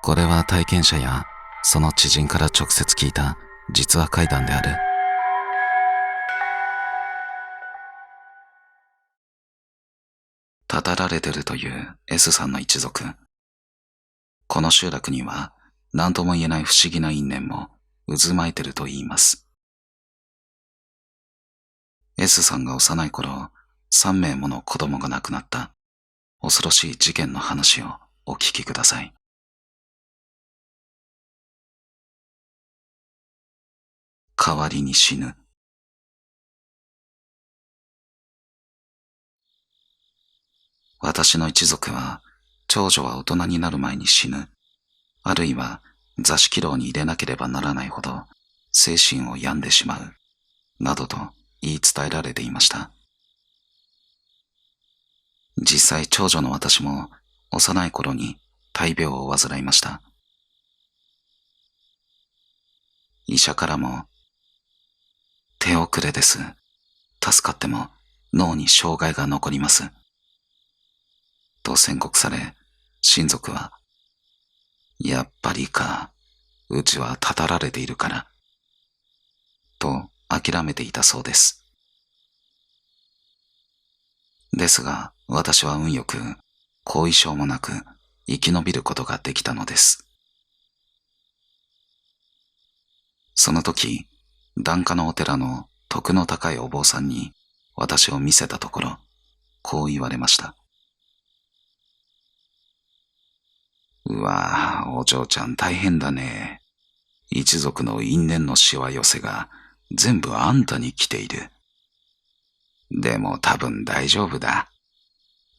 これは体験者やその知人から直接聞いた実話怪談である。たたられてるという S さんの一族。この集落には何とも言えない不思議な因縁も渦巻いてると言います。S さんが幼い頃、3名もの子供が亡くなった恐ろしい事件の話をお聞きください。代わりに死ぬ。私の一族は、長女は大人になる前に死ぬ、あるいは座敷牢に入れなければならないほど精神を病んでしまう、などと言い伝えられていました。実際長女の私も幼い頃に大病を患いました。医者からも、手遅れです。助かっても脳に障害が残ります。と宣告され、親族は、やっぱりか、うちはたたられているから、と諦めていたそうです。ですが、私は運よく、後遺症もなく、生き延びることができたのです。その時、檀家のお寺の徳の高いお坊さんに私を見せたところ、こう言われました。うわぁ、お嬢ちゃん大変だね。一族の因縁のしわ寄せが全部あんたに来ている。でも多分大丈夫だ。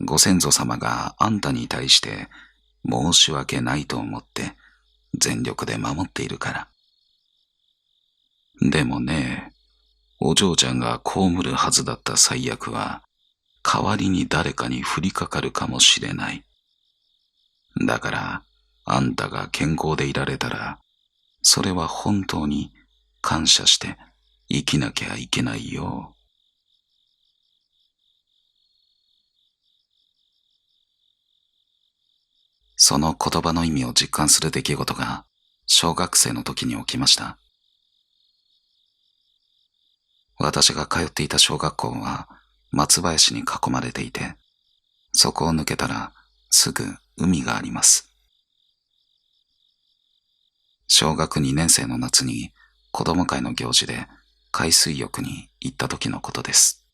ご先祖様があんたに対して申し訳ないと思って全力で守っているから。でもね、お嬢ちゃんが被るはずだった最悪は代わりに誰かに降りかかるかもしれない。だから、あんたが健康でいられたら、それは本当に感謝して生きなきゃいけないよ。その言葉の意味を実感する出来事が小学生の時に起きました。私が通っていた小学校は松林に囲まれていて、そこを抜けたらすぐ海があります。小学2年生の夏に子供会の行事で海水浴に行った時のことです。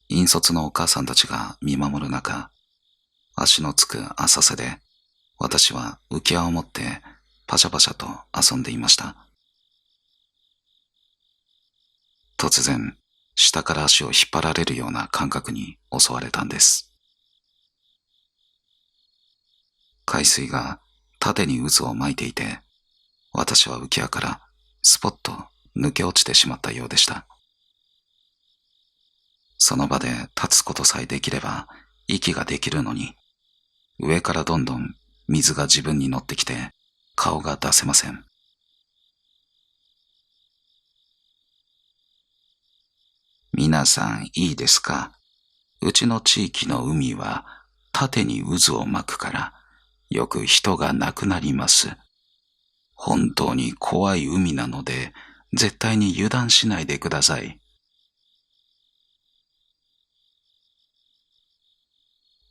引率のお母さんたちが見守る中、足のつく浅瀬で私は浮き輪を持ってパシャパシャと遊んでいました。突然、下から足を引っ張られるような感覚に襲われたんです。海水が縦に渦を巻いていて、私は浮き輪からスポッと抜け落ちてしまったようでした。その場で立つことさえできれば息ができるのに、上からどんどん水が自分に乗ってきて顔が出せません。皆さんいいですか？うちの地域の海は縦に渦を巻くからよく人が亡くなります。本当に怖い海なので絶対に油断しないでください。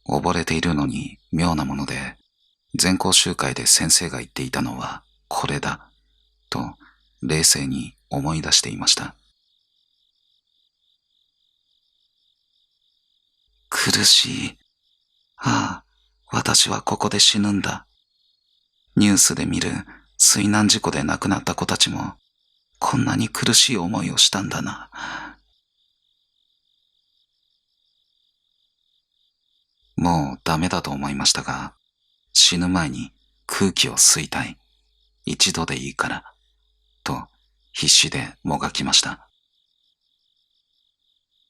溺れているのに妙なもので、全校集会で先生が言っていたのはこれだと冷静に思い出していました。苦しい。ああ、私はここで死ぬんだ。ニュースで見る水難事故で亡くなった子たちもこんなに苦しい思いをしたんだな。もうダメだと思いましたが、死ぬ前に空気を吸いたい。一度でいいから。と必死でもがきました。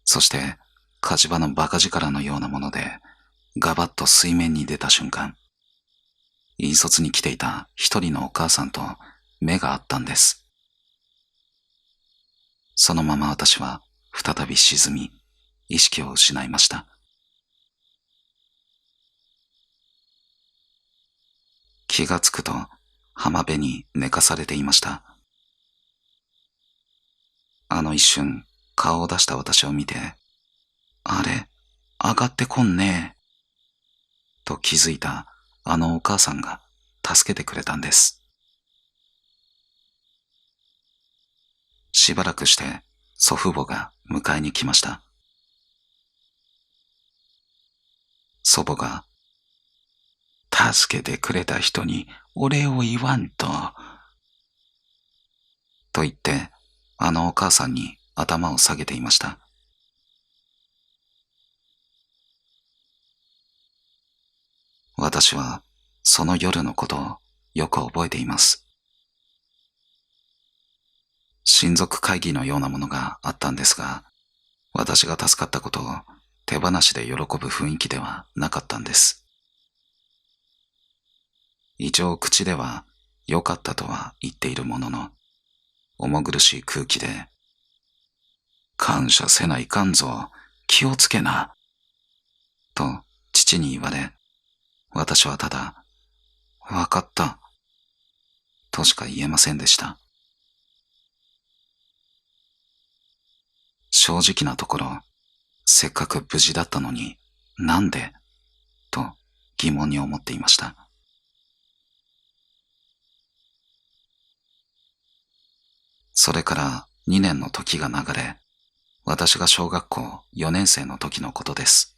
そして火事場のバカ力のようなものでガバッと水面に出た瞬間、引率に来ていた一人のお母さんと目が合ったんです。そのまま私は再び沈み、意識を失いました。気がつくと浜辺に寝かされていました。あの一瞬、顔を出した私を見て、あれ、上がってこんねえ、と気づいたあのお母さんが助けてくれたんです。しばらくして祖父母が迎えに来ました。祖母が、助けてくれた人にお礼を言わんと、と言って、あのお母さんに頭を下げていました。私はその夜のことをよく覚えています。親族会議のようなものがあったんですが、私が助かったことを手放しで喜ぶ雰囲気ではなかったんです。一応口では良かったとは言っているものの、重苦しい空気で、感謝せないかんぞ、気をつけな、と父に言われ、私はただ、わかった、としか言えませんでした。正直なところ、せっかく無事だったのに、なんで、と疑問に思っていました。それから2年の時が流れ、私が小学校4年生の時のことです。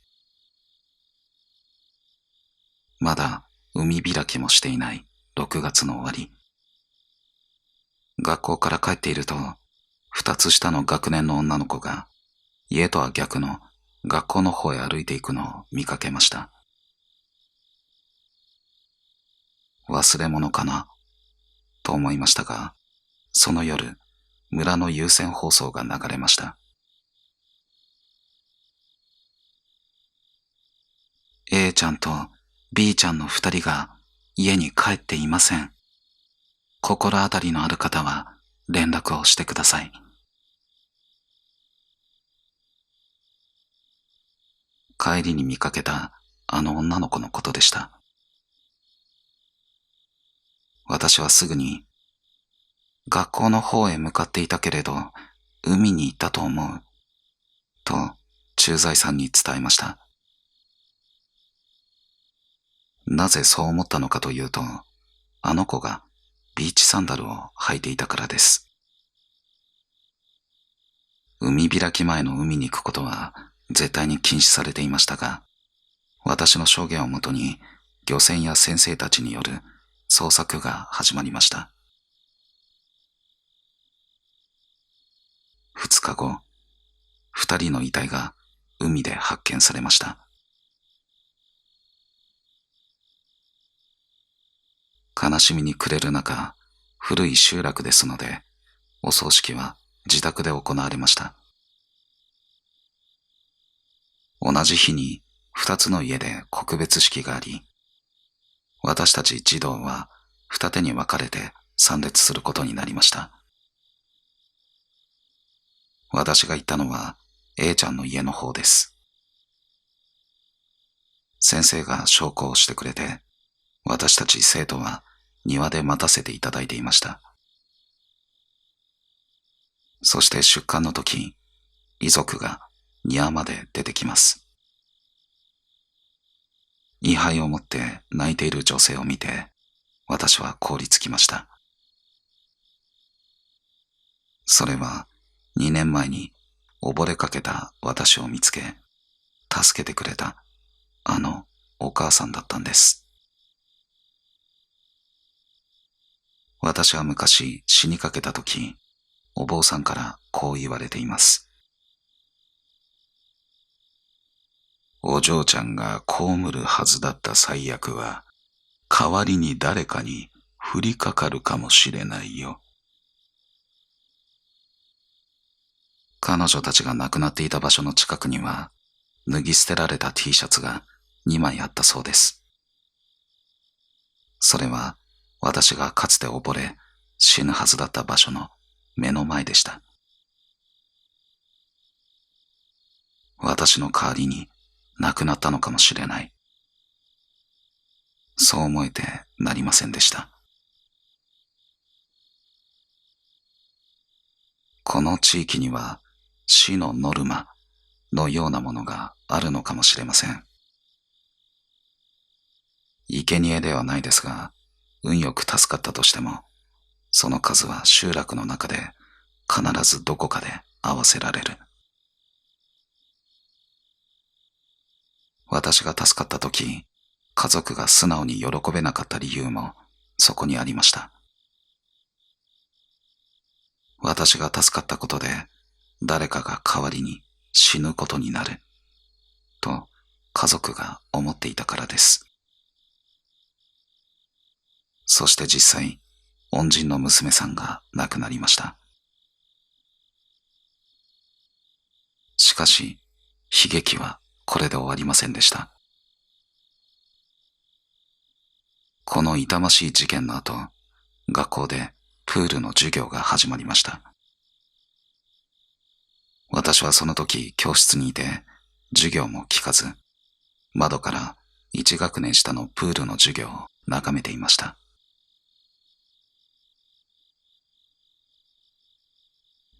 まだ海開きもしていない6月の終わり。学校から帰っていると、2つ下の学年の女の子が、家とは逆の学校の方へ歩いていくのを見かけました。忘れ物かなと思いましたが、その夜、村の有線放送が流れました。A ちゃんと B ちゃんの2人が家に帰っていません。心当たりのある方は連絡をしてください。帰りに見かけたあの女の子のことでした。私はすぐに、学校の方へ向かっていたけれど、海に行ったと思う、と駐在さんに伝えました。なぜそう思ったのかというと、あの子がビーチサンダルを履いていたからです。海開き前の海に行くことは絶対に禁止されていましたが、私の証言をもとに漁船や先生たちによる捜索が始まりました。2日後、2人の遺体が海で発見されました。悲しみに暮れる中、古い集落ですので、お葬式は自宅で行われました。同じ日に2つの家で告別式があり、私たち児童は二手に分かれて参列することになりました。私が行ったのは A ちゃんの家の方です。先生が焼香をしてくれて、私たち生徒は庭で待たせていただいていました。そして出棺の時、遺族が庭まで出てきます。位牌を持って泣いている女性を見て、私は凍りつきました。それは2年前に溺れかけた私を見つけ、助けてくれたあのお母さんだったんです。私は昔死にかけた時、お坊さんからこう言われています。お嬢ちゃんが被るはずだった災厄は、代わりに誰かに降りかかるかもしれないよ。彼女たちが亡くなっていた場所の近くには、脱ぎ捨てられた T シャツが2枚あったそうです。それは私がかつて溺れ死ぬはずだった場所の目の前でした。私の代わりに亡くなったのかもしれない。そう思えてなりませんでした。この地域には死のノルマのようなものがあるのかもしれません。生贄ではないですが、運よく助かったとしても、その数は集落の中で必ずどこかで合わせられる。私が助かった時、家族が素直に喜べなかった理由もそこにありました。私が助かったことで誰かが代わりに死ぬことになると家族が思っていたからです。そして実際、恩人の娘さんが亡くなりました。しかし、悲劇はこれで終わりませんでした。この痛ましい事件の後、学校でプールの授業が始まりました。私はその時教室にいて、授業も聞かず、窓から一学年下のプールの授業を眺めていました。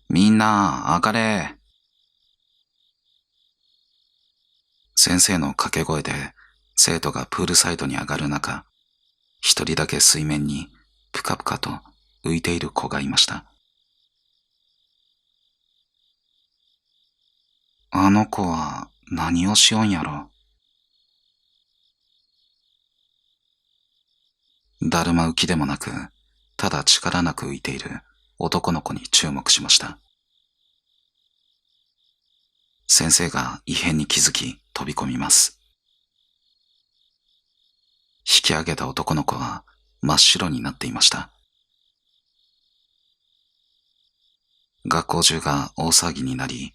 みんな、上がれ。先生の掛け声で生徒がプールサイドに上がる中、一人だけ水面にぷかぷかと浮いている子がいました。あの子は何をしよんやろ。だるま浮きでもなく、ただ力なく浮いている男の子に注目しました。先生が異変に気づき飛び込みます。引き上げた男の子は真っ白になっていました。学校中が大騒ぎになり、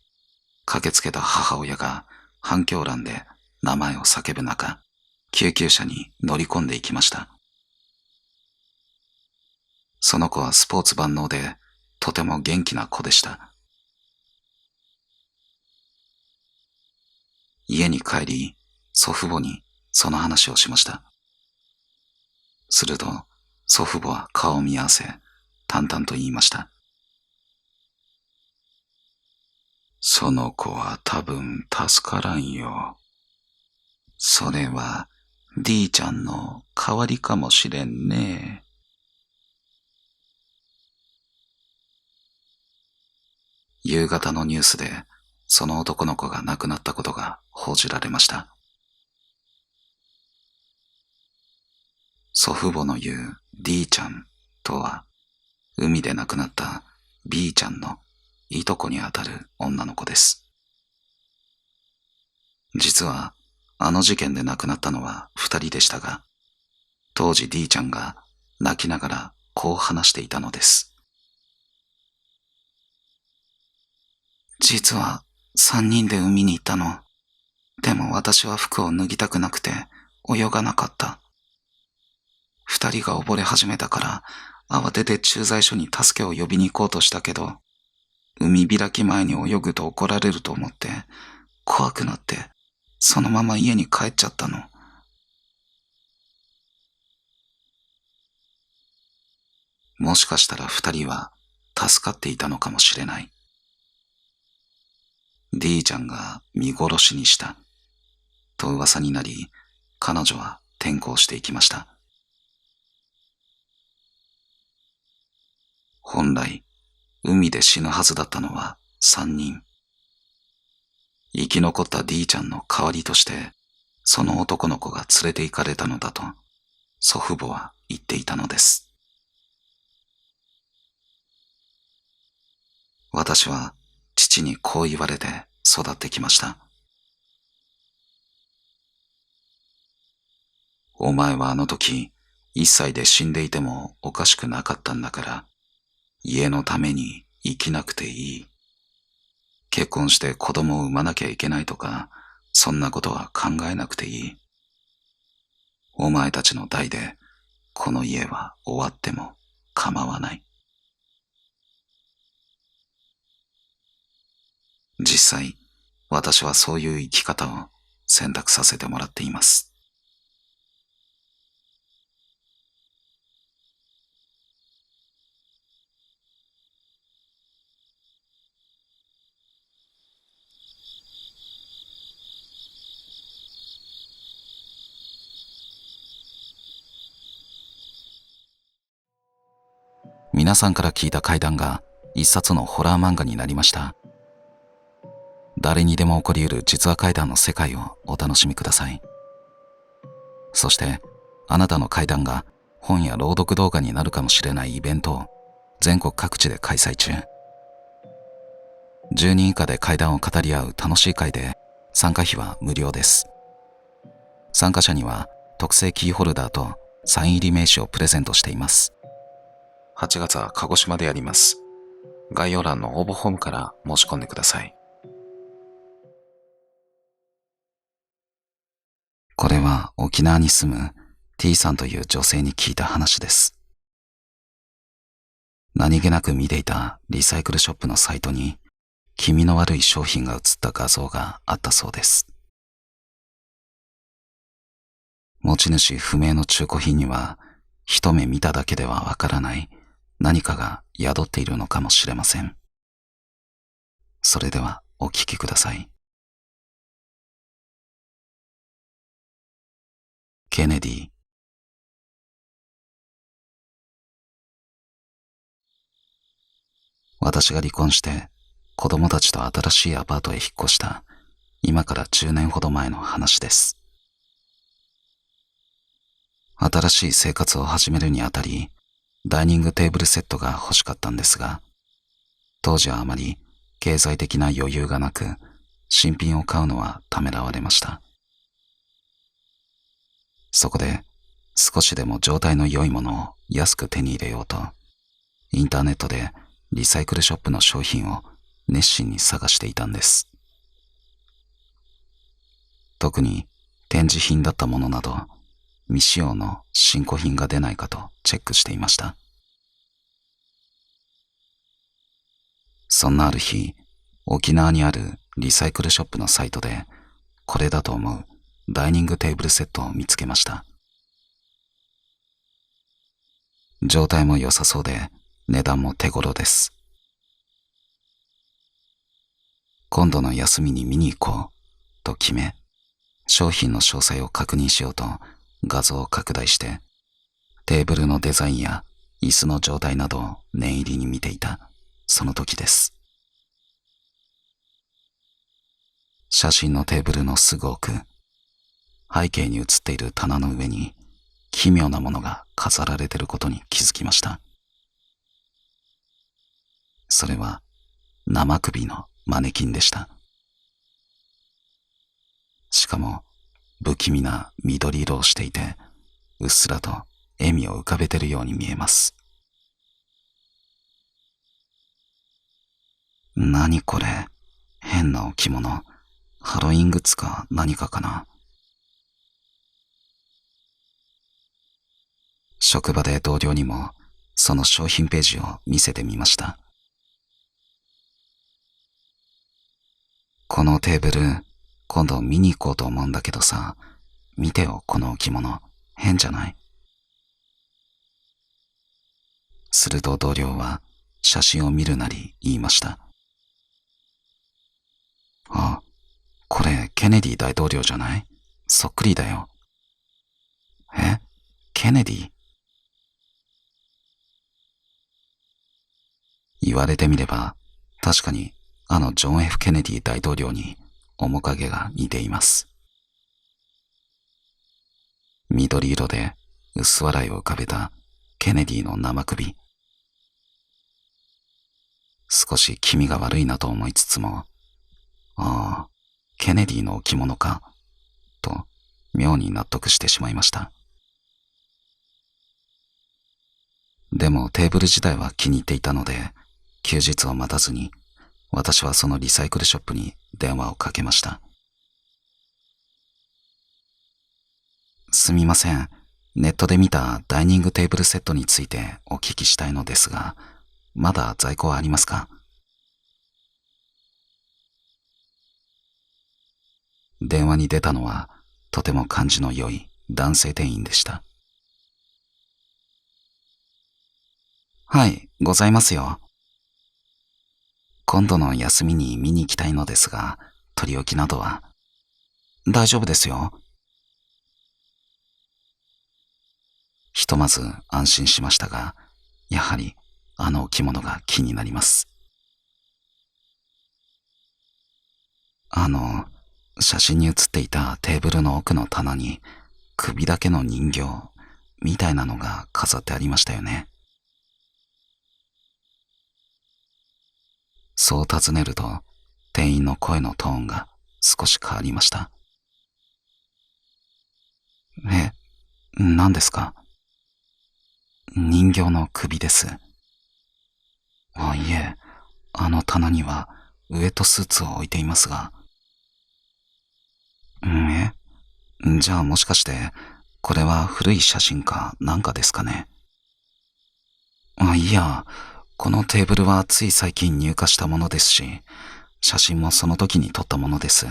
駆けつけた母親が反響欄で名前を叫ぶ中、救急車に乗り込んでいきました。その子はスポーツ万能で、とても元気な子でした。家に帰り、祖父母にその話をしました。すると、祖父母は顔を見合わせ、淡々と言いました。その子は多分助からんよ。それは D ちゃんの代わりかもしれんね。夕方のニュースでその男の子が亡くなったことが報じられました。祖父母の言う D ちゃんとは、海で亡くなった B ちゃんのいとこにあたる女の子です。実はあの事件で亡くなったのは二人でしたが、当時 D ちゃんが泣きながらこう話していたのです。実は三人で海に行ったの。でも私は服を脱ぎたくなくて泳がなかった。二人が溺れ始めたから慌てて駐在所に助けを呼びに行こうとしたけど、海開き前に泳ぐと怒られると思って怖くなってそのまま家に帰っちゃったの。もしかしたら二人は助かっていたのかもしれない。D ちゃんが見殺しにしたと噂になり、彼女は転校していきました。本来、海で死ぬはずだったのは三人。生き残った D ちゃんの代わりとして、その男の子が連れて行かれたのだと、祖父母は言っていたのです。私は父にこう言われて育ってきました。お前はあの時、一歳で死んでいてもおかしくなかったんだから、家のために生きなくていい。結婚して子供を産まなきゃいけないとか、そんなことは考えなくていい。お前たちの代で、この家は終わっても構わない。実際、私はそういう生き方を選択させてもらっています。皆さんから聞いた怪談が一冊のホラー漫画になりました。誰にでも起こり得る実話怪談の世界をお楽しみください。そしてあなたの怪談が本や朗読動画になるかもしれないイベントを全国各地で開催中。10人以下で怪談を語り合う楽しい会で、参加費は無料です。参加者には特製キーホルダーとサイン入り名刺をプレゼントしています。8月は鹿児島でやります。概要欄の応募フォームから申し込んでください。これは沖縄に住む T さんという女性に聞いた話です。何気なく見ていたリサイクルショップのサイトに気味の悪い商品が写った画像があったそうです。持ち主不明の中古品には一目見ただけではわからない何かが宿っているのかもしれません。それではお聞きください。ケネディ。私が離婚して子供たちと新しいアパートへ引っ越した今から10年ほど前の話です。新しい生活を始めるにあたり、ダイニングテーブルセットが欲しかったんですが、当時はあまり経済的な余裕がなく、新品を買うのはためらわれました。そこで少しでも状態の良いものを安く手に入れようと、インターネットでリサイクルショップの商品を熱心に探していたんです。特に展示品だったものなど、未使用の新古品が出ないかとチェックしていました。そんなある日、沖縄にあるリサイクルショップのサイトで、これだと思うダイニングテーブルセットを見つけました。状態も良さそうで、値段も手頃です。今度の休みに見に行こうと決め、商品の詳細を確認しようと画像を拡大して、テーブルのデザインや椅子の状態などを念入りに見ていたその時です。写真のテーブルのすぐ奥、背景に写っている棚の上に奇妙なものが飾られていることに気づきました。それは生首のマネキンでした。しかも不気味な緑色をしていて、うっすらと笑みを浮かべているように見えます。何これ、変な置物、ハロウィングッズか何かかな。職場で同僚にもその商品ページを見せてみました。このテーブル、今度見に行こうと思うんだけどさ、見てよこの置物、変じゃない？すると同僚は写真を見るなり言いました。あ、これケネディ大統領じゃない？そっくりだよ。え？ケネディ？言われてみれば、確かにあのジョン・ F・ ケネディ大統領に面影が似ています。緑色で薄笑いを浮かべたケネディの生首。少し気味が悪いなと思いつつも、ああ、ケネディの置物か、と妙に納得してしまいました。でもテーブル自体は気に入っていたので、休日を待たずに私はそのリサイクルショップに電話をかけました。すみません。ネットで見たダイニングテーブルセットについてお聞きしたいのですが、まだ在庫はありますか？電話に出たのはとても感じの良い男性店員でした。はい、ございますよ。今度の休みに見に行きたいのですが、取り置きなどは？大丈夫ですよ。ひとまず安心しましたが、やはりあの置物が気になります。写真に写っていたテーブルの奥の棚に首だけの人形みたいなのが飾ってありましたよね。そう尋ねると、店員の声のトーンが少し変わりました。え、何ですか？人形の首です。あ、いえ、あの棚にはウエットスーツを置いていますが。え、じゃあもしかして、これは古い写真かなんかですかね？あ、いや、このテーブルはつい最近入荷したものですし、写真もその時に撮ったものです。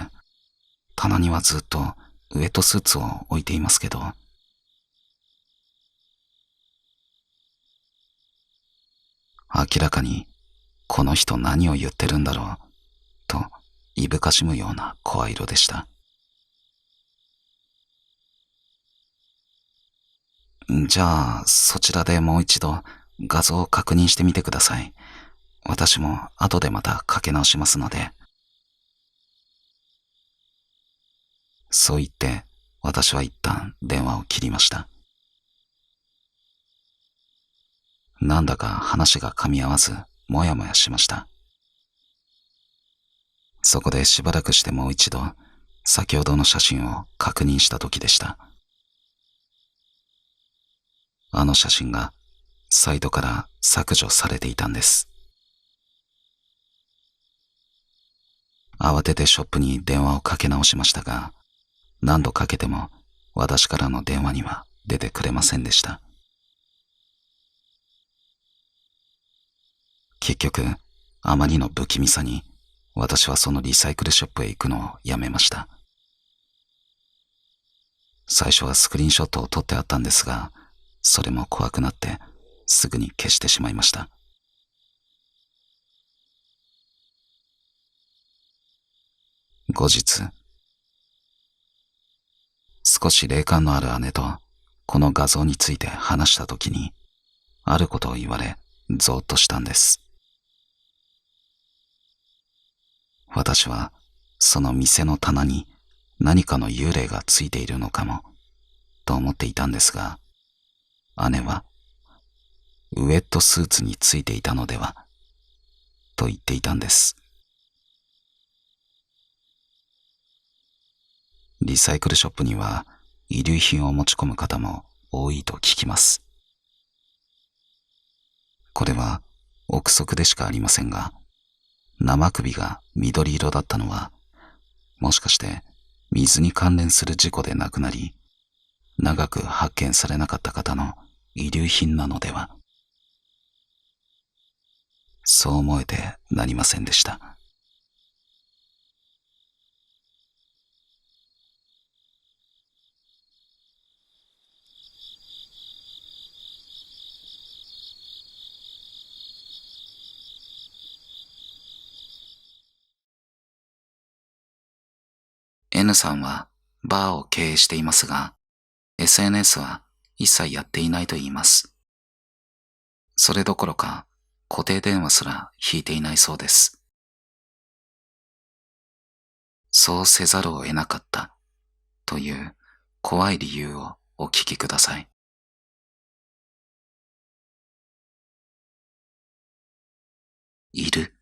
棚にはずっとウエットスーツを置いていますけど。明らかに、この人何を言ってるんだろう、と、いぶかしむような声色でした。じゃあ、そちらでもう一度画像を確認してみてください。私も後でまたかけ直しますので。そう言って、私は一旦電話を切りました。なんだか話が噛み合わず、もやもやしました。そこでしばらくしてもう一度、先ほどの写真を確認した時でした。あの写真がサイトから削除されていたんです。慌ててショップに電話をかけ直しましたが、何度かけても私からの電話には出てくれませんでした。結局、あまりの不気味さに、私はそのリサイクルショップへ行くのをやめました。最初はスクリーンショットを撮ってあったんですが、それも怖くなってすぐに消してしまいました。後日、少し霊感のある姉とこの画像について話した時に、あることを言われ、ゾーッとしたんです。私はその店の棚に何かの幽霊がついているのかもと思っていたんですが、姉はウエットスーツについていたのではと言っていたんです。リサイクルショップには遺留品を持ち込む方も多いと聞きます。これは憶測でしかありませんが、生首が緑色だったのは、もしかして水に関連する事故で亡くなり、長く発見されなかった方の遺留品なのでは。そう思えてなりませんでした。N さんはバーを経営していますが、SNS は一切やっていないと言います。それどころか固定電話すら引いていないそうです。そうせざるを得なかったという怖い理由をお聞きください。いる。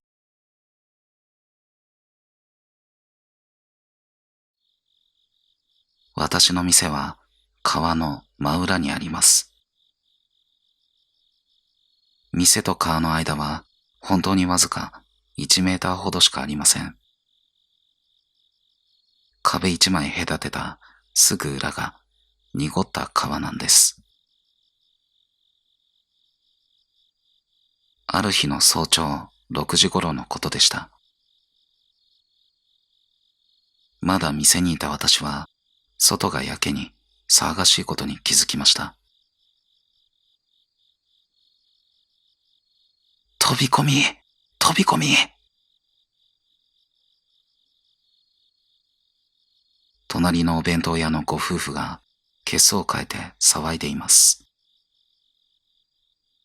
私の店は川の真裏にあります。店と川の間は本当にわずか1メーターほどしかありません。壁一枚隔てたすぐ裏が濁った川なんです。ある日の早朝6時頃のことでした。まだ店にいた私は、外がやけに騒がしいことに気づきました。飛び込み飛び込み隣のお弁当屋のご夫婦が、ケスを変えて騒いでいます。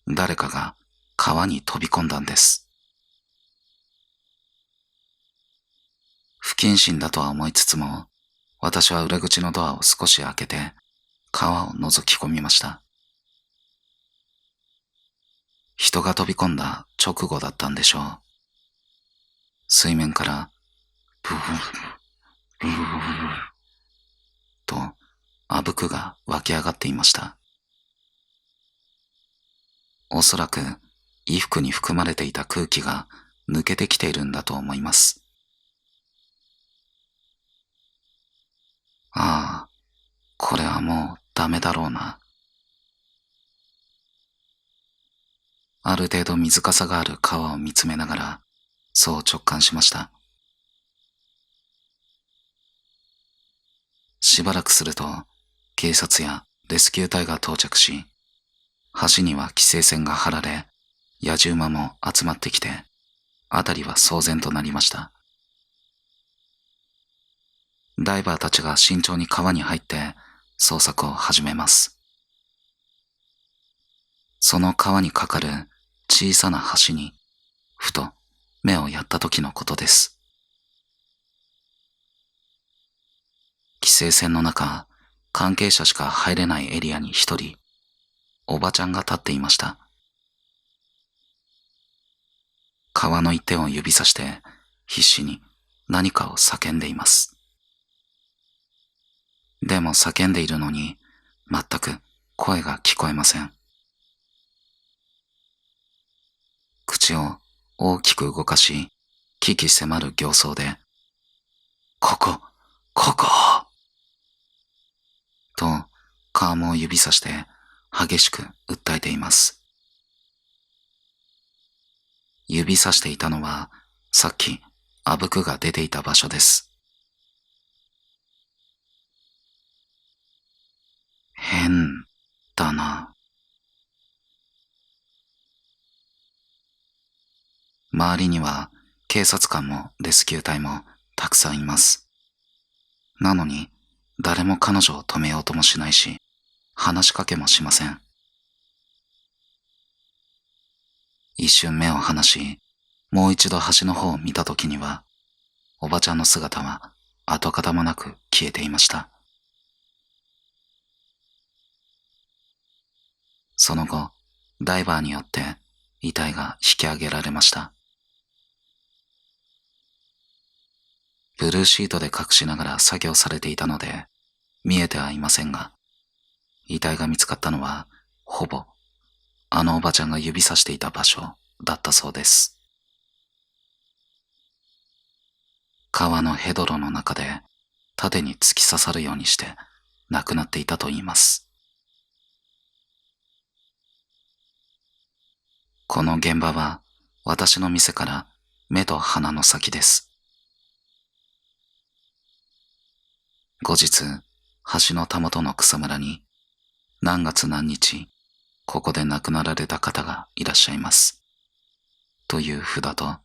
誰かが川に飛び込んだんです。不謹慎だとは思いつつも、私は裏口のドアを少し開けて、川を覗き込みました。人が飛び込んだ直後だったんでしょう。水面から、ブーブーブーと、あぶくが湧き上がっていました。おそらく、衣服に含まれていた空気が抜けてきているんだと思います。ああ、これはもうダメだろうな。ある程度水かさがある川を見つめながら、そう直感しました。しばらくすると、警察やレスキュー隊が到着し、橋には規制線が張られ、野じ馬も集まってきて、辺りは騒然となりました。ダイバーたちが慎重に川に入って捜索を始めます。その川に架かる小さな橋に、ふと目をやった時のことです。規制線の中、関係者しか入れないエリアに一人、おばちゃんが立っていました。川の一点を指さして必死に何かを叫んでいます。でも叫んでいるのに全く声が聞こえません。口を大きく動かし、鬼気迫る形相で、ここと顔も指さして激しく訴えています。指さしていたのはさっきあぶくが出ていた場所です。変だな。周りには警察官もレスキュー隊もたくさんいます。なのに誰も彼女を止めようともしないし、話しかけもしません。一瞬目を離し、もう一度橋の方を見たときには、おばちゃんの姿は跡形もなく消えていました。その後、ダイバーによって遺体が引き上げられました。ブルーシートで隠しながら作業されていたので、見えてはいませんが、遺体が見つかったのは、ほぼ、あのおばちゃんが指さしていた場所だったそうです。川のヘドロの中で、縦に突き刺さるようにして、亡くなっていたといいます。この現場は、私の店から目と鼻の先です。後日、橋のたもとの草むらに、何月何日、ここで亡くなられた方がいらっしゃいます。という札と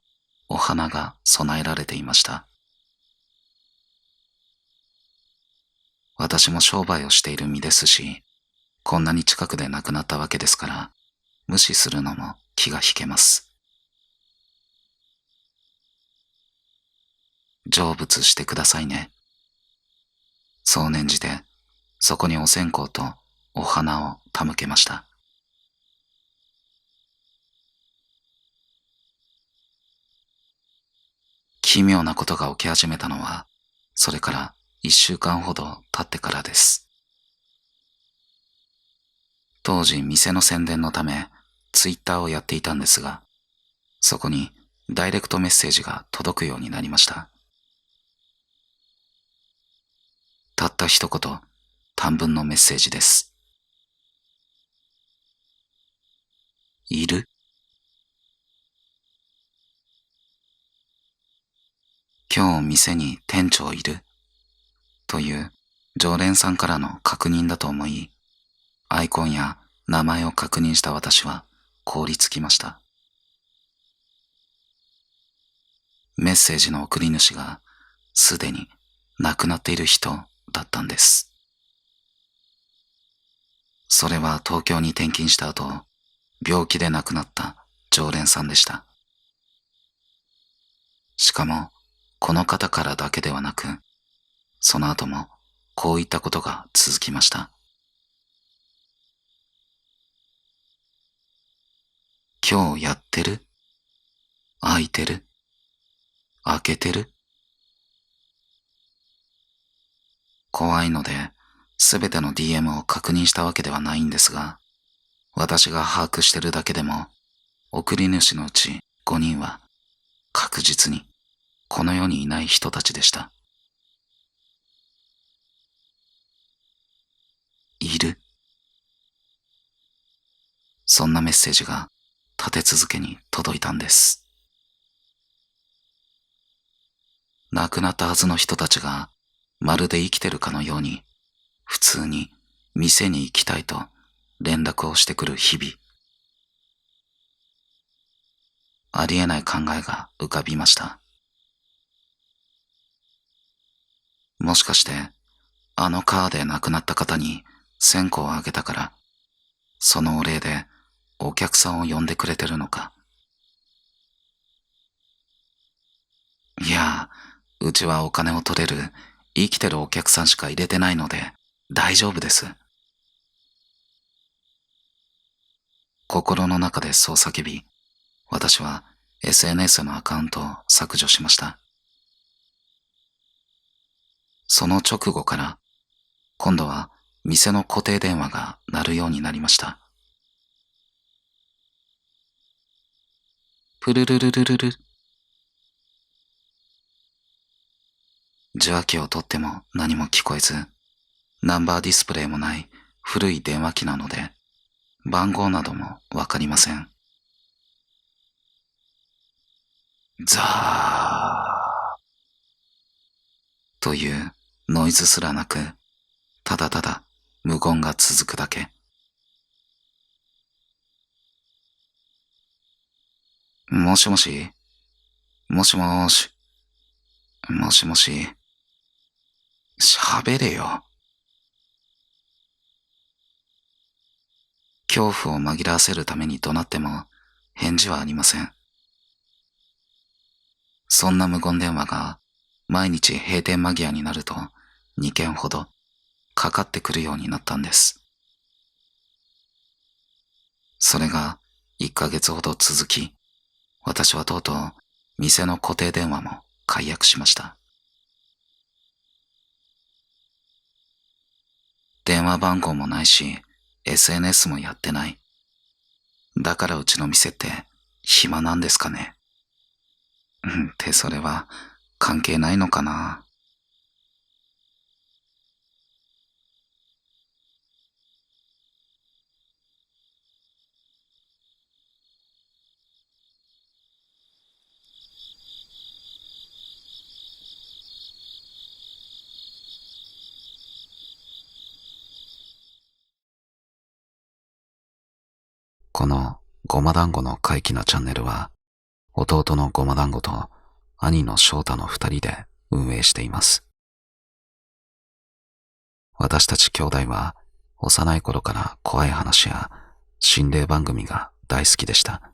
お花が備えられていました。私も商売をしている身ですし、こんなに近くで亡くなったわけですから、無視するのも気が引けます。成仏してくださいね。そう念じて、そこにお線香とお花を手向けました。奇妙なことが起き始めたのは、それから1週間ほど経ってからです。当時店の宣伝のため、ツイッターをやっていたんですが、そこにダイレクトメッセージが届くようになりました。たった一言、短文のメッセージです。いる？今日店に店長いる？という常連さんからの確認だと思い、アイコンや名前を確認した私は凍りつきました。メッセージの送り主がすでに亡くなっている人だったんです。それは東京に転勤した後、病気で亡くなった常連さんでした。しかも、この方からだけではなく、その後もこういったことが続きました。今日やってる？空いてる？開けてる？怖いので、すべての DM を確認したわけではないんですが、私が把握してるだけでも、送り主のうち5人は確実にこの世にいない人たちでした。いる。そんなメッセージが立て続けに届いたんです。亡くなったはずの人たちがまるで生きてるかのように普通に店に行きたいと連絡をしてくる日々。ありえない考えが浮かびました。もしかしてあの川で亡くなった方に線香をあげたから、そのお礼でお客さんを呼んでくれてるのか。いや、うちはお金を取れる生きてるお客さんしか入れてないので大丈夫です。心の中でそう叫び、私は SNS のアカウントを削除しました。その直後から、今度は店の固定電話が鳴るようになりました。プルルルルルル。受話器を取っても何も聞こえず、ナンバーディスプレイもない古い電話機なので、番号などもわかりません。ザーというノイズすらなく、ただただ無言が続くだけ。もしもし、もしもーし、もしもし、喋れよ。恐怖を紛らわせるために怒鳴っても返事はありません。そんな無言電話が毎日閉店間際になると2件ほどかかってくるようになったんです。それが1ヶ月ほど続き、私はとうとう店の固定電話も解約しました。電話番号もないし、SNS もやってない。だからうちの店って暇なんですかね。ってそれは関係ないのかな。このごま団子の怪奇なチャンネルは、弟のごま団子と兄の翔太の二人で運営しています。私たち兄弟は幼い頃から怖い話や心霊番組が大好きでした。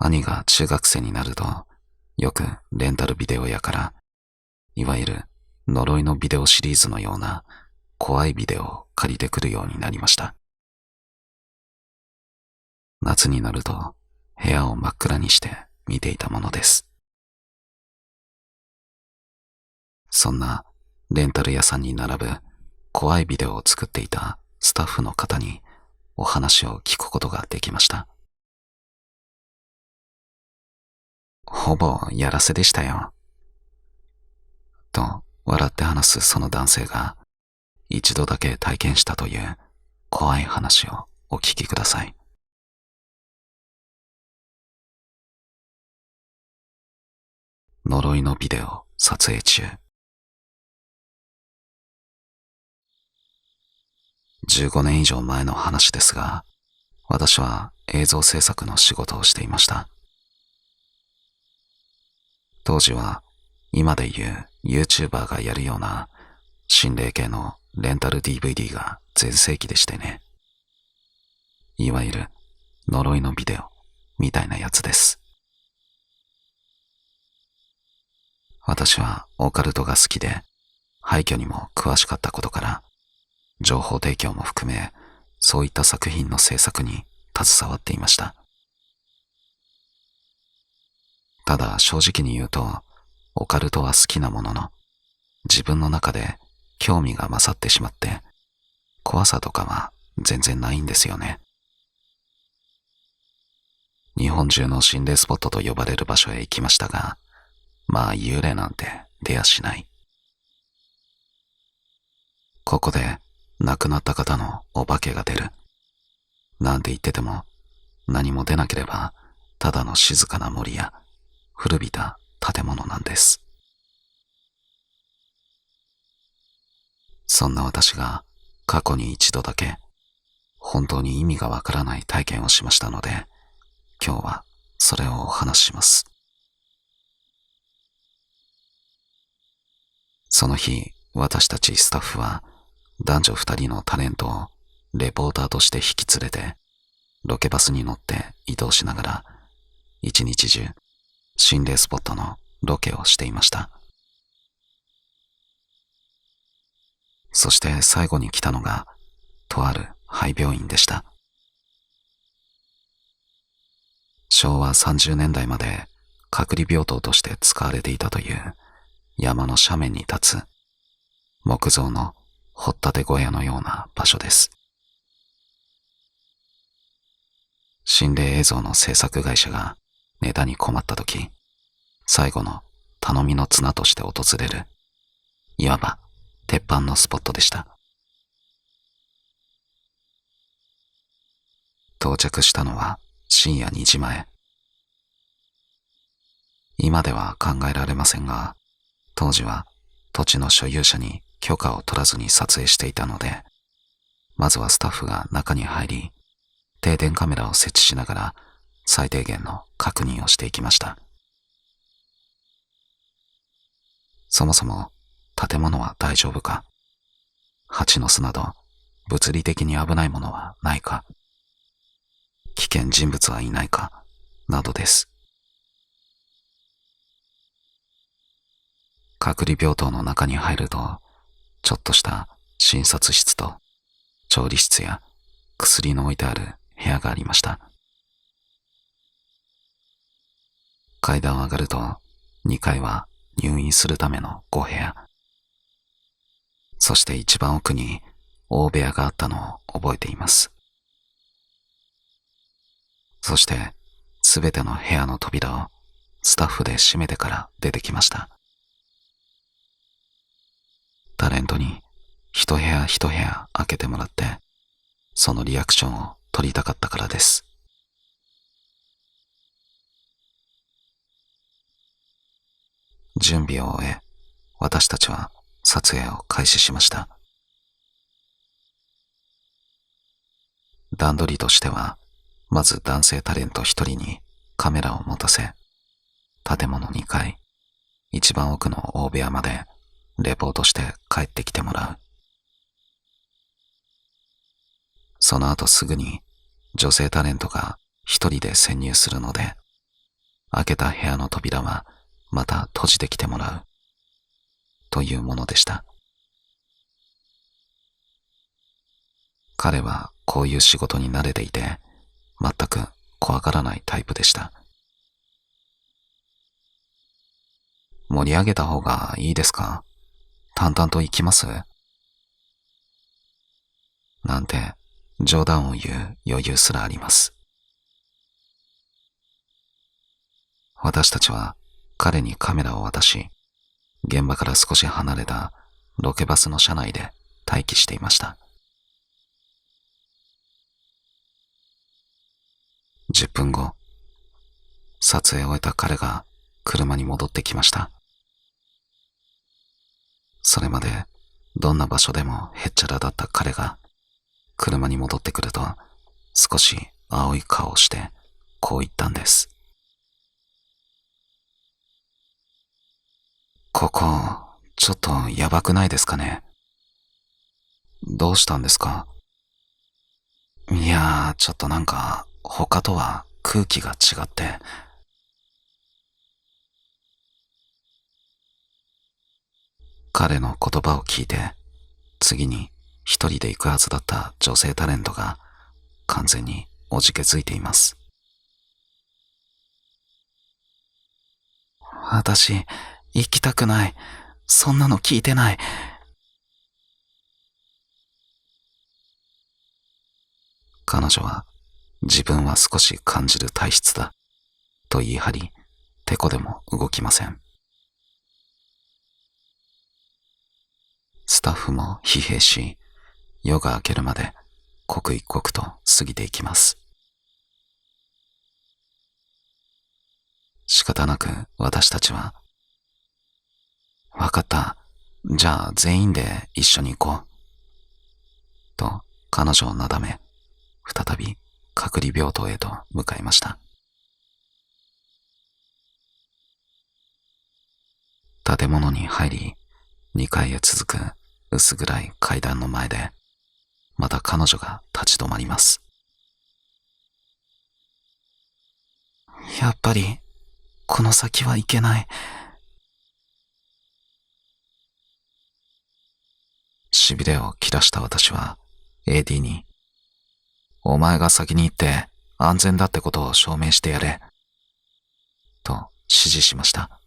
兄が中学生になると、よくレンタルビデオ屋から、いわゆる呪いのビデオシリーズのような怖いビデオを借りてくるようになりました。夏になると部屋を真っ暗にして見ていたものです。そんなレンタル屋さんに並ぶ怖いビデオを作っていたスタッフの方にお話を聞くことができました。ほぼやらせでしたよ。と笑って話すその男性が一度だけ体験したという怖い話をお聞きください。呪いのビデオ撮影中。15年以上前の話ですが、私は映像制作の仕事をしていました。当時は今で言う YouTuber がやるような心霊系のレンタル DVD が全盛期でしてね。いわゆる呪いのビデオみたいなやつです。私はオカルトが好きで、廃墟にも詳しかったことから、情報提供も含め、そういった作品の制作に携わっていました。ただ正直に言うと、オカルトは好きなものの、自分の中で興味が勝ってしまって、怖さとかは全然ないんですよね。日本中の心霊スポットと呼ばれる場所へ行きましたが、まあ幽霊なんて出やしない。ここで亡くなった方のお化けが出るなんて言ってても、何も出なければただの静かな森や古びた建物なんです。そんな私が過去に一度だけ本当に意味がわからない体験をしましたので、今日はそれをお話しします。その日、私たちスタッフは男女二人のタレントをレポーターとして引き連れて、ロケバスに乗って移動しながら、一日中心霊スポットのロケをしていました。そして最後に来たのが、とある廃病院でした。昭和30年代まで隔離病棟として使われていたという山の斜面に立つ木造の掘っ立て小屋のような場所です。心霊映像の制作会社がネタに困った時、最後の頼みの綱として訪れる、いわば鉄板のスポットでした。到着したのは深夜2時前。今では考えられませんが、当時は土地の所有者に許可を取らずに撮影していたので、まずはスタッフが中に入り、定点カメラを設置しながら最低限の確認をしていきました。そもそも建物は大丈夫か、蜂の巣など物理的に危ないものはないか、危険人物はいないかなどです。隔離病棟の中に入ると、ちょっとした診察室と調理室や薬の置いてある部屋がありました。階段を上がると2階は入院するための5部屋。そして一番奥に大部屋があったのを覚えています。そしてすべての部屋の扉をスタッフで閉めてから出てきました。タレントに一部屋一部屋開けてもらって、そのリアクションを撮りたかったからです。準備を終え、私たちは撮影を開始しました。段取りとしては、まず男性タレント一人にカメラを持たせ、建物2階、一番奥の大部屋までレポートして帰ってきてもらう。その後すぐに女性タレントが一人で潜入するので、開けた部屋の扉はまた閉じてきてもらうというものでした。彼はこういう仕事に慣れていて、全く怖がらないタイプでした。盛り上げた方がいいですか？淡々と行きます？なんて冗談を言う余裕すらあります。私たちは彼にカメラを渡し、現場から少し離れたロケバスの車内で待機していました。10分後、撮影を終えた彼が車に戻ってきました。それまでどんな場所でもへっちゃらだった彼が車に戻ってくると、少し青い顔をしてこう言ったんです。ここ、ちょっとやばくないですかね？どうしたんですか？いやー、ちょっとなんか、他とは空気が違って。彼の言葉を聞いて、次に一人で行くはずだった女性タレントが完全におじけづいています。私、行きたくない。そんなの聞いてない。彼女は自分は少し感じる体質だと言い張り、てこでも動きません。スタッフも疲弊し、夜が明けるまで刻一刻と過ぎていきます。仕方なく私たちは、わかった、じゃあ全員で一緒に行こう。と彼女をなだめ、再び隔離病棟へと向かいました。建物に入り、2階へ続く薄暗い階段の前で、また彼女が立ち止まります。やっぱり、この先はいけない。痺れを切らした私は、AD に、お前が先に行って安全だってことを証明してやれ。と指示しました。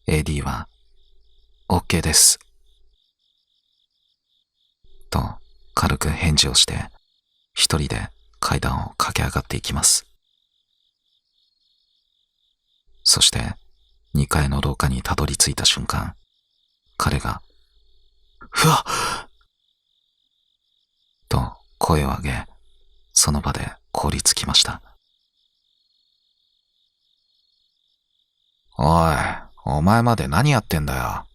AD は、OK です。と軽く返事をして、一人で階段を駆け上がっていきます。そして、2階の廊下にたどり着いた瞬間、彼が、うわっと声を上げ、その場で凍りつきました。おい、お前まで何やってんだよ。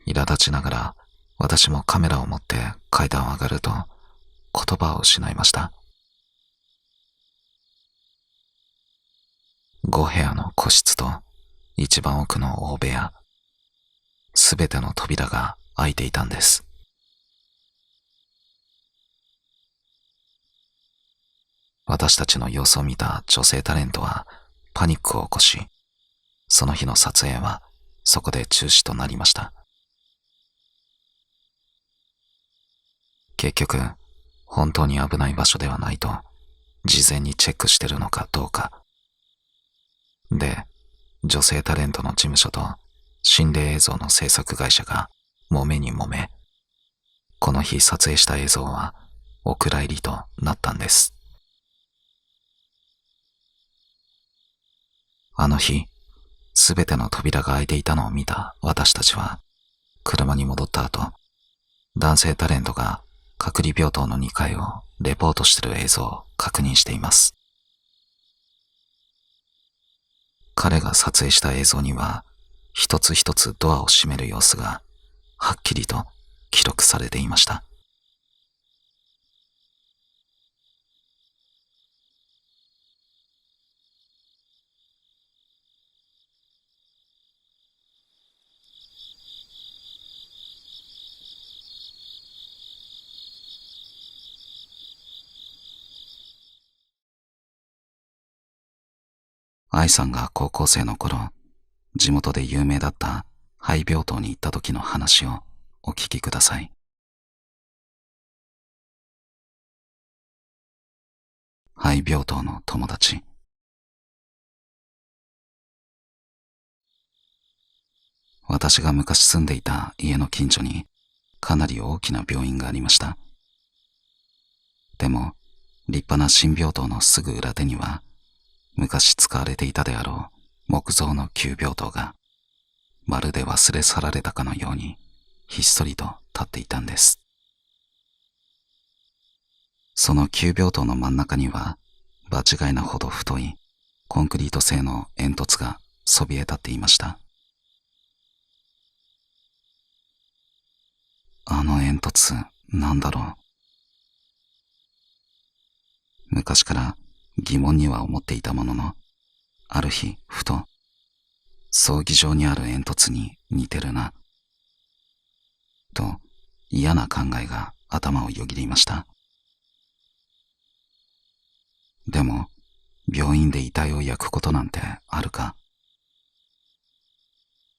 苛立ちながら、私もカメラを持って階段を上がると、言葉を失いました。5部屋の個室と一番奥の大部屋、すべての扉が開いていたんです。私たちの様子を見た女性タレントはパニックを起こし、その日の撮影はそこで中止となりました。結局、本当に危ない場所ではないと事前にチェックしてるのかどうか。で、女性タレントの事務所と心霊映像の制作会社が揉めに揉め、この日撮影した映像はお蔵入りとなったんです。あの日、すべての扉が開いていたのを見た私たちは、車に戻った後、男性タレントが隔離病棟の2階をレポートしている映像を確認しています。彼が撮影した映像には、一つ一つドアを閉める様子が、はっきりと記録されていました。愛さんが高校生の頃、地元で有名だった廃病棟に行った時の話をお聞きください。廃病棟の友達。私が昔住んでいた家の近所にかなり大きな病院がありました。でも、立派な新病棟のすぐ裏手には、昔使われていたであろう木造の旧病棟が、まるで忘れ去られたかのように、ひっそりと立っていたんです。その旧病棟の真ん中には、場違いなほど太いコンクリート製の煙突がそびえ立っていました。あの煙突、なんだろう。昔から疑問には思っていたものの、ある日、ふと、葬儀場にある煙突に似てるな。と嫌な考えが頭をよぎりました。でも、病院で遺体を焼くことなんてあるか。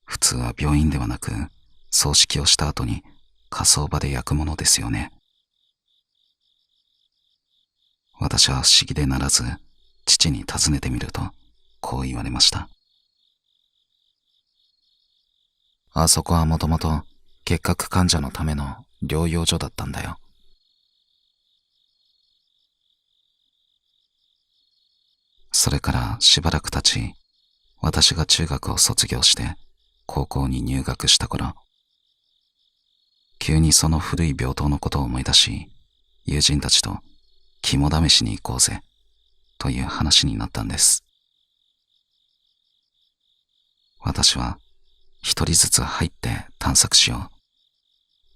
普通は病院ではなく、葬式をした後に火葬場で焼くものですよね。私は不思議でならず、父に尋ねてみると、こう言われました。あそこはもともと結核患者のための療養所だったんだよ。それからしばらく経ち、私が中学を卒業して高校に入学した頃、急にその古い病棟のことを思い出し、友人たちと肝試しに行こうぜという話になったんです。私は一人ずつ入って探索しよう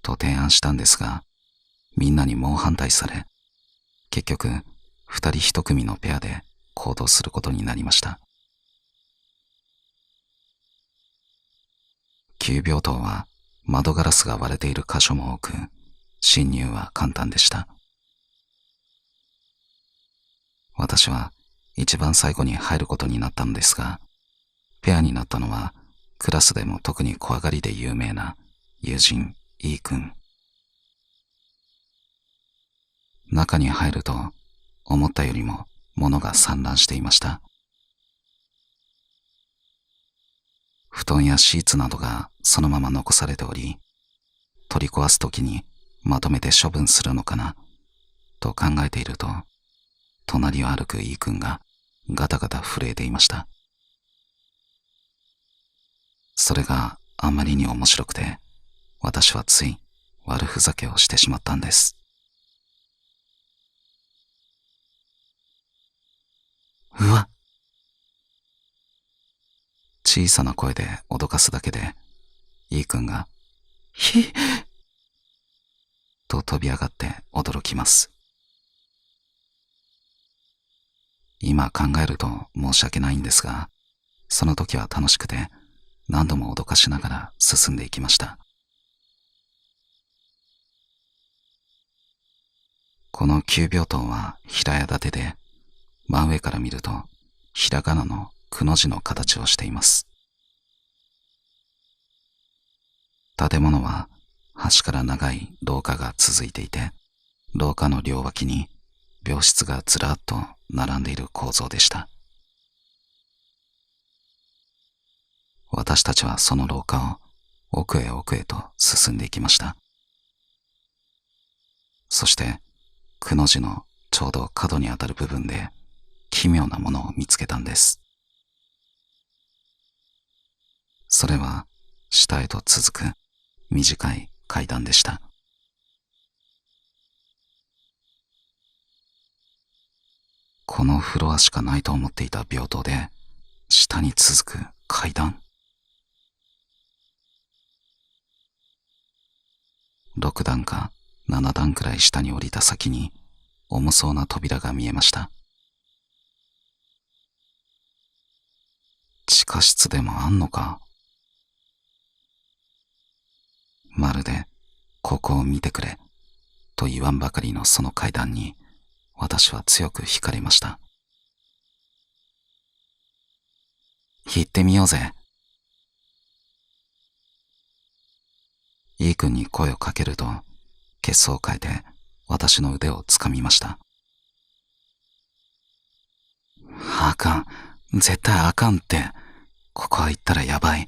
と提案したんですが、みんなに猛反対され、結局二人一組のペアで行動することになりました。旧病棟は窓ガラスが割れている箇所も多く、侵入は簡単でした。私は一番最後に入ることになったのですが、ペアになったのはクラスでも特に怖がりで有名な友人 E 君。中に入ると思ったよりも物が散乱していました。布団やシーツなどがそのまま残されており、取り壊すときにまとめて処分するのかなと考えていると、隣を歩く E 君がガタガタ震えていました。それがあまりに面白くて、私はつい悪ふざけをしてしまったんです。うわっ！小さな声で脅かすだけで、E 君が、ひっと飛び上がって驚きます。今考えると申し訳ないんですが、その時は楽しくて何度も脅かしながら進んでいきました。この旧病棟は平屋建てで、真上から見るとひらがなのくの字の形をしています。建物は端から長い廊下が続いていて、廊下の両脇に病室がずらっと並んでいる構造でした。私たちはその廊下を奥へ奥へと進んでいきました。そしてくの字のちょうど角にあたる部分で奇妙なものを見つけたんです。それは下へと続く短い階段でした。このフロアしかないと思っていた病棟で、下に続く階段。6段か7段くらい下に降りた先に重そうな扉が見えました。地下室でもあんのか。まるで、ここを見てくれ、と言わんばかりのその階段に、私は強く惹かれました。行ってみようぜ。E 君に声をかけると、血相を変えて私の腕をつかみました。あかん、絶対あかんって、ここは行ったらやばい。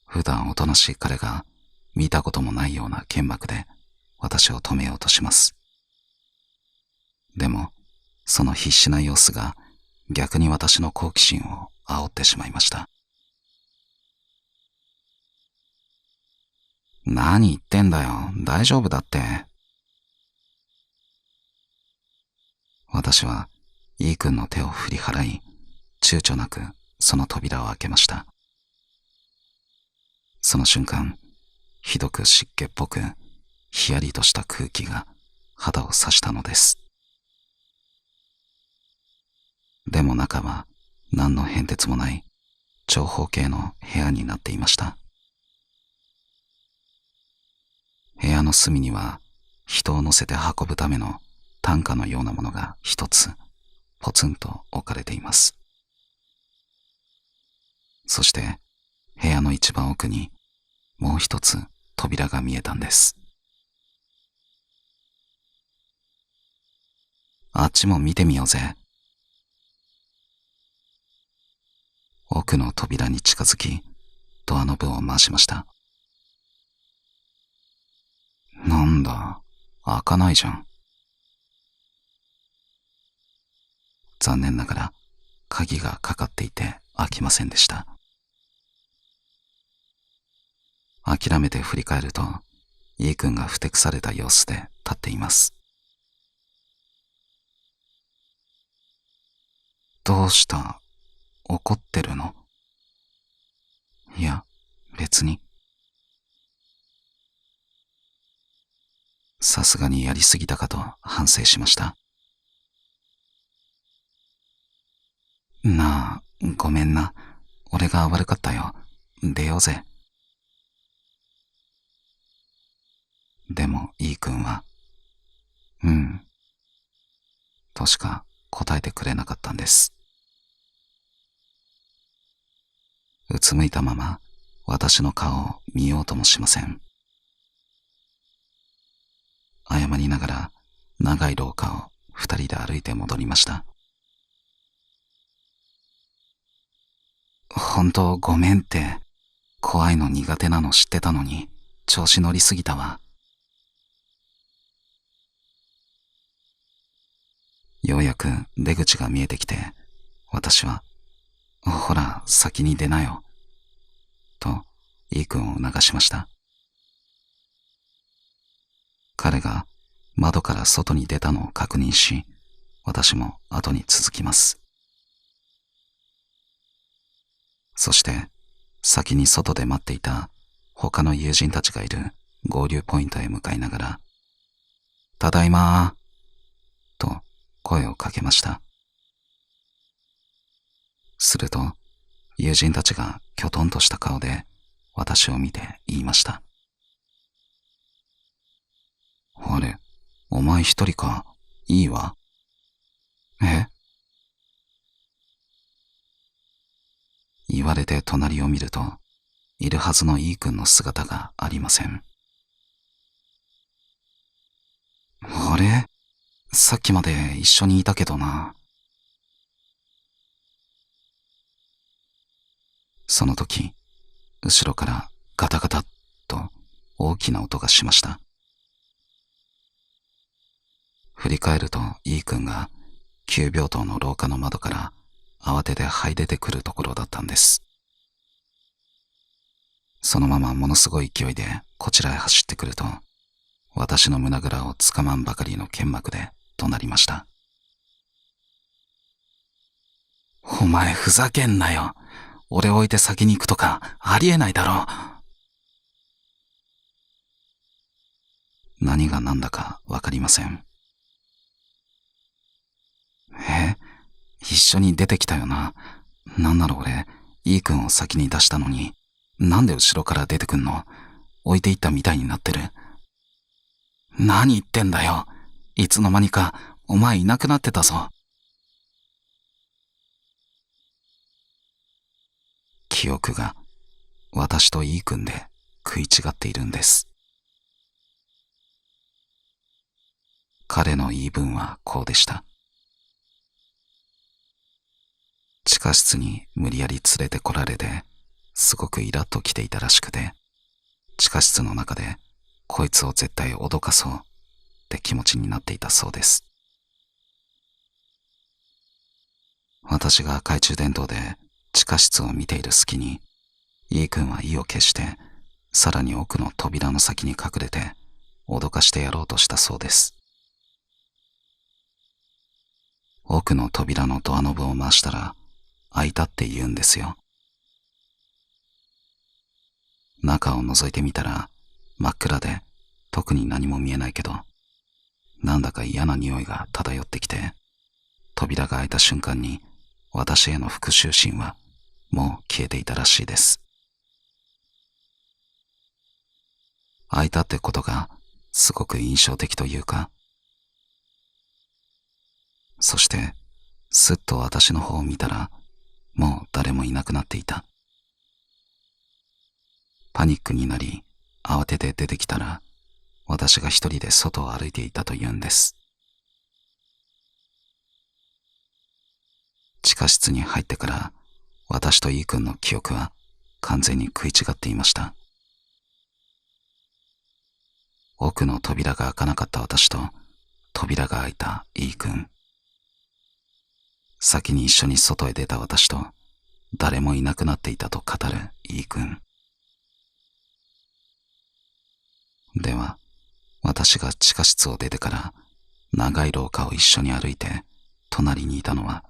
普段おとなしい彼が見たこともないような剣幕で私を止めようとします。でも、その必死な様子が逆に私の好奇心を煽ってしまいました。何言ってんだよ、大丈夫だって。私は E 君の手を振り払い、躊躇なくその扉を開けました。その瞬間、ひどく湿気っぽく、ひやりとした空気が肌を刺したのです。でも中は何の変哲もない長方形の部屋になっていました。部屋の隅には人を乗せて運ぶための担架のようなものが一つポツンと置かれています。そして部屋の一番奥にもう一つ扉が見えたんです。あっちも見てみようぜ。奥の扉に近づき、ドアノブを回しました。なんだ、開かないじゃん。残念ながら鍵がかかっていて開きませんでした。諦めて振り返ると、イー君がふてくされた様子で立っています。どうした？怒ってるの？いや、別に。さすがにやりすぎたかと反省しました。なあ、ごめんな。俺が悪かったよ。出ようぜ。でも、イー君は、としか答えてくれなかったんです。うつむいたまま、私の顔を見ようともしません。謝りながら、長い廊下を二人で歩いて戻りました。本当ごめんって、怖いの苦手なの知ってたのに、調子乗りすぎたわ。ようやく出口が見えてきて、私は、ほら、先に出なよ。と、イー君を促しました。彼が窓から外に出たのを確認し、私も後に続きます。そして、先に外で待っていた他の友人たちがいる合流ポイントへ向かいながら、ただいまー、と声をかけました。すると、友人たちがきょとんとした顔で私を見て言いました。あれ、お前一人か。いいわ。え？言われて隣を見ると、いるはずのイー君の姿がありません。あれ？さっきまで一緒にいたけどな。その時、後ろからガタガタっと大きな音がしました。振り返るとイー君が急病棟の廊下の窓から慌てて這い出てくるところだったんです。そのままものすごい勢いでこちらへ走ってくると、私の胸ぐらをつかまんばかりの剣幕で怒鳴りました。お前ふざけんなよ。俺を置いて先に行くとかありえないだろう。何が何だかわかりません。一緒に出てきたよな。なんなら俺、イー君を先に出したのに、なんで後ろから出てくんの？置いていったみたいになってる。何言ってんだよ。いつの間にかお前いなくなってたぞ。記憶が私とイー君で食い違っているんです。彼の言い分はこうでした。地下室に無理やり連れてこられて、すごくイラッときていたらしくて、地下室の中でこいつを絶対脅かそうって気持ちになっていたそうです。私が懐中電灯で地下室を見ている隙に、イー君は意を決して、さらに奥の扉の先に隠れて、脅かしてやろうとしたそうです。奥の扉のドアノブを回したら、開いたって言うんですよ。中を覗いてみたら、真っ暗で特に何も見えないけど、なんだか嫌な匂いが漂ってきて、扉が開いた瞬間に私への復讐心はもう消えていたらしいです。開いたってことがすごく印象的というか、そしてすっと私の方を見たらもう誰もいなくなっていた。パニックになり慌てて出てきたら私が一人で外を歩いていたというんです。地下室に入ってから私と E 君の記憶は完全に食い違っていました。奥の扉が開かなかった私と扉が開いた E 君。先に一緒に外へ出た私と誰もいなくなっていたと語る E 君。では、私が地下室を出てから長い廊下を一緒に歩いて隣にいたのは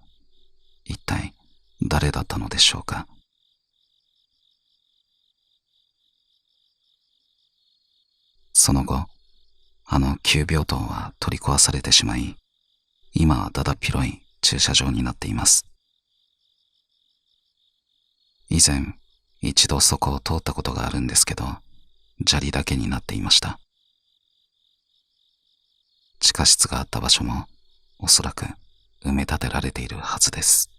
一体誰だったのでしょうか。その後、あの急病棟は取り壊されてしまい、今はだだっ広い駐車場になっています。以前、一度そこを通ったことがあるんですけど、砂利だけになっていました。地下室があった場所も、おそらく埋め立てられているはずです。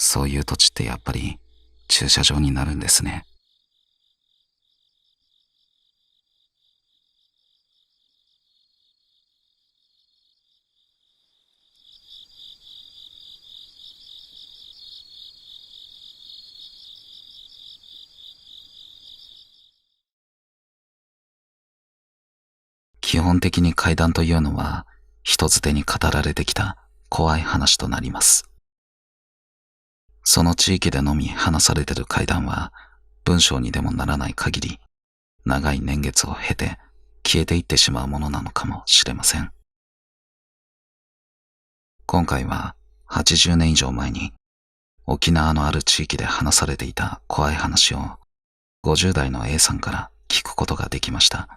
そういう土地ってやっぱり駐車場になるんですね。基本的に怪談というのは人づてに語られてきた怖い話となります。その地域でのみ話されている怪談は文章にでもならない限り長い年月を経て消えていってしまうものなのかもしれません。今回は80年以上前に沖縄のある地域で話されていた怖い話を50代の A さんから聞くことができました。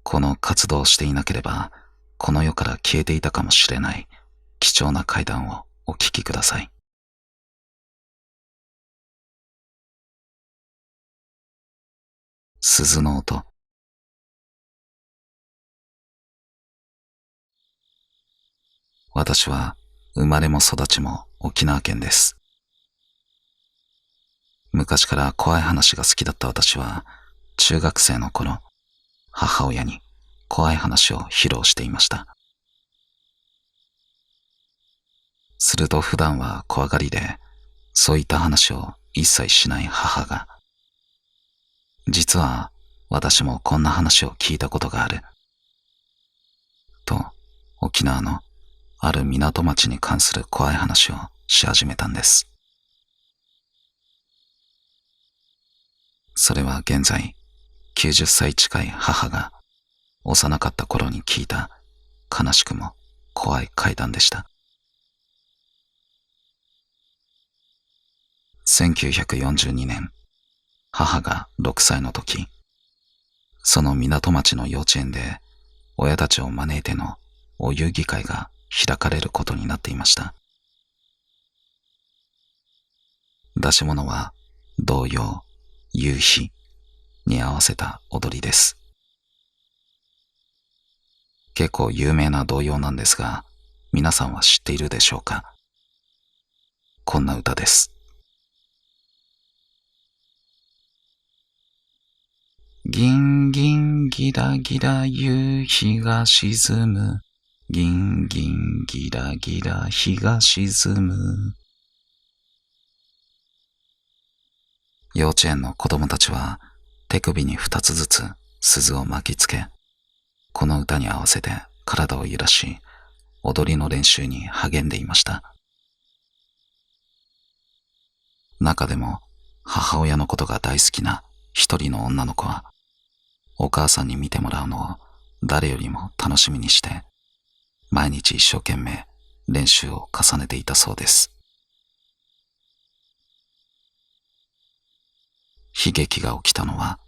この活動をしていなければこの世から消えていたかもしれない貴重な怪談をお聞きください。鈴の音。私は生まれも育ちも沖縄県です。昔から怖い話が好きだった私は中学生の頃、母親に怖い話を披露していました。すると普段は怖がりで、そういった話を一切しない母が、実は私もこんな話を聞いたことがある。と、沖縄のある港町に関する怖い話をし始めたんです。それは現在90歳近い母が幼かった頃に聞いた悲しくも怖い怪談でした。1942年、母が6歳の時、その港町の幼稚園で親たちを招いてのお遊戯会が開かれることになっていました。出し物は童謡、夕日に合わせた踊りです。結構有名な童謡なんですが、皆さんは知っているでしょうか。こんな歌です。ギンギンギラギラ夕日が沈む。ギンギンギラギラ日が沈む。幼稚園の子供たちは手首に2つずつ鈴を巻きつけ、この歌に合わせて体を揺らし、踊りの練習に励んでいました。中でも母親のことが大好きな一人の女の子は、お母さんに見てもらうのを誰よりも楽しみにして、毎日一生懸命練習を重ねていたそうです。悲劇が起きたのは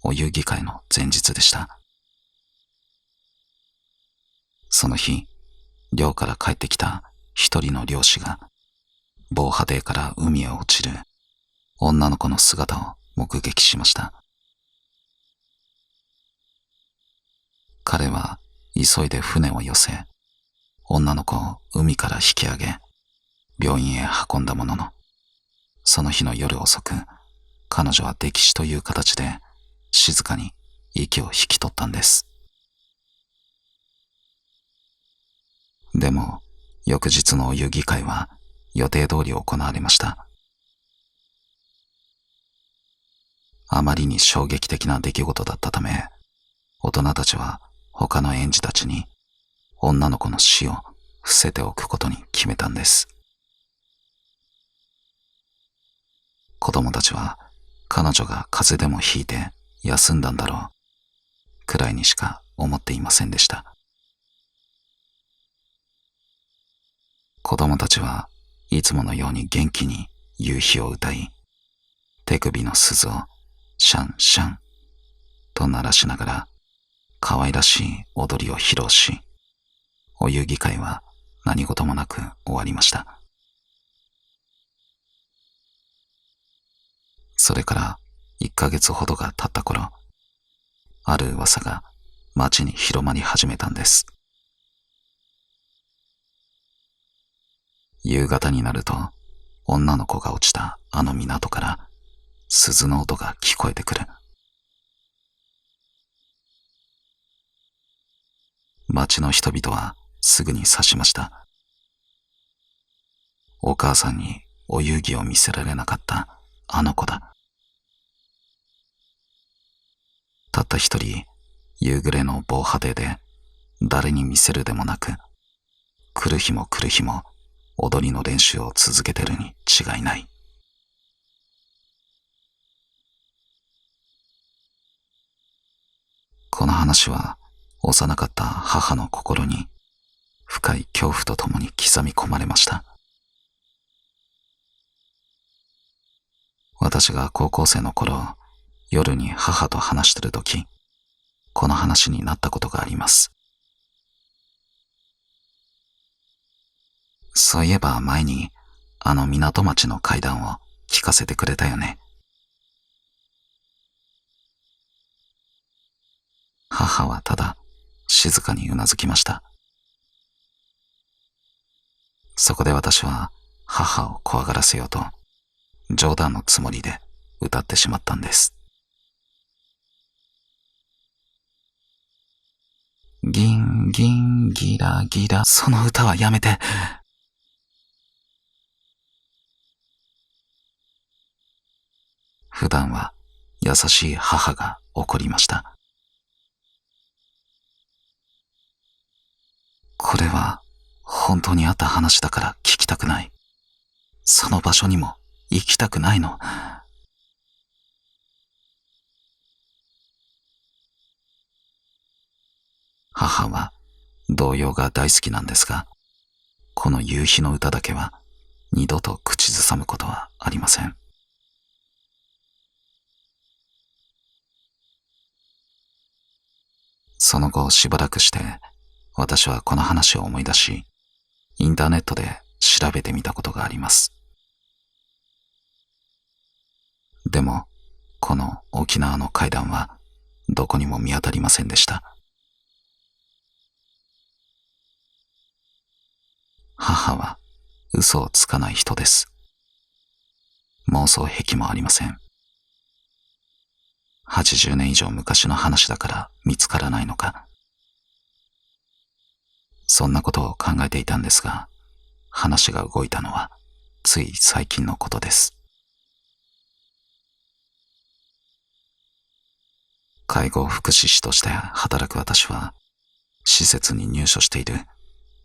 お遊戯会の前日でした。その日、漁から帰ってきた一人の漁師が防波堤から海へ落ちる女の子の姿を目撃しました。彼は急いで船を寄せ、女の子を海から引き上げ、病院へ運んだものの、その日の夜遅く、彼女は溺死という形で静かに息を引き取ったんです。でも、翌日のお遊戯会は予定通り行われました。あまりに衝撃的な出来事だったため、大人たちは他の園児たちに女の子の死を伏せておくことに決めたんです。子供たちは彼女が風邪でもひいて休んだんだろうくらいにしか思っていませんでした。子供たちはいつものように元気に夕日を歌い、手首の鈴をシャンシャンと鳴らしながら可愛らしい踊りを披露し、お遊戯会は何事もなく終わりました。それから1ヶ月ほどが経った頃、ある噂が町に広まり始めたんです。夕方になると、女の子が落ちたあの港から鈴の音が聞こえてくる。町の人々はすぐに察しました。お母さんにお遊戯を見せられなかったあの子だ。たった一人、夕暮れの防波堤で誰に見せるでもなく、来る日も来る日も踊りの練習を続けてるに違いない。この話は幼かった母の心に深い恐怖とともに刻み込まれました。私が高校生の頃、夜に母と話してるとき、この話になったことがあります。そういえば前にあの港町の怪談を聞かせてくれたよね。母はただ静かにうなずきました。そこで私は母を怖がらせようと冗談のつもりで歌ってしまったんです。ギンギンギラギラ、その歌はやめて。普段は優しい母が怒りました。これは本当にあった話だから聞きたくない。その場所にも行きたくないの。母は童謡が大好きなんですが、この夕日の歌だけは二度と口ずさむことはありません。その後しばらくして私はこの話を思い出し、インターネットで調べてみたことがあります。でもこの沖縄の怪談はどこにも見当たりませんでした。母は嘘をつかない人です。妄想癖もありません。80年以上昔の話だから見つからないのか。そんなことを考えていたんですが、話が動いたのはつい最近のことです。介護福祉士として働く私は、施設に入所している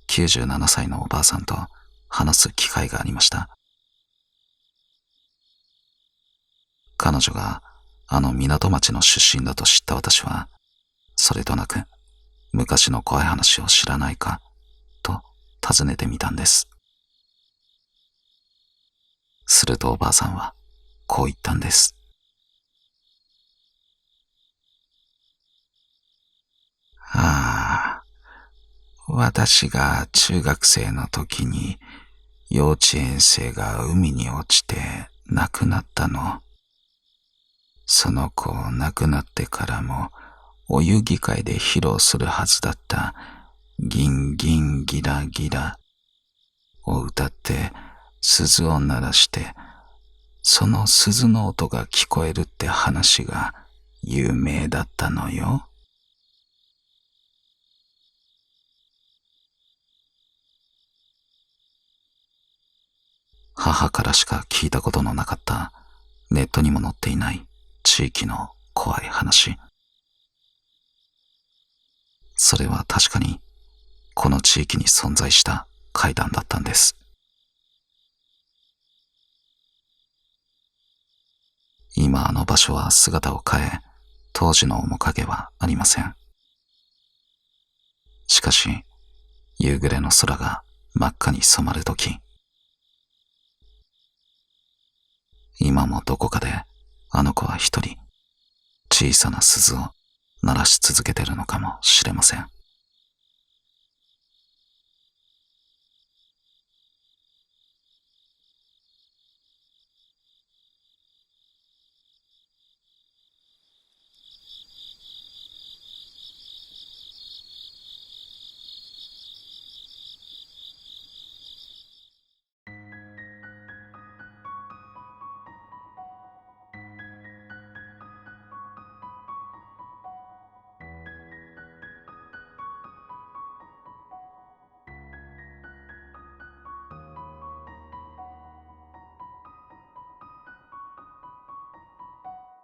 97歳のおばあさんと話す機会がありました。彼女があの港町の出身だと知った私は、それとなく昔の怖い話を知らないかと尋ねてみたんです。するとおばあさんはこう言ったんです。ああ、私が中学生の時に幼稚園生が海に落ちて亡くなったの。その子亡くなってからもお遊戯会で披露するはずだったギンギンギラギラを歌って鈴を鳴らして、その鈴の音が聞こえるって話が有名だったのよ。母からしか聞いたことのなかったネットにも載っていない地域の怖い話。それは確かにこの地域に存在した怪談だったんです。今あの場所は姿を変え、当時の面影はありません。しかし、夕暮れの空が真っ赤に染まるとき、今もどこかであの子は一人、小さな鈴を鳴らし続けてるのかもしれません。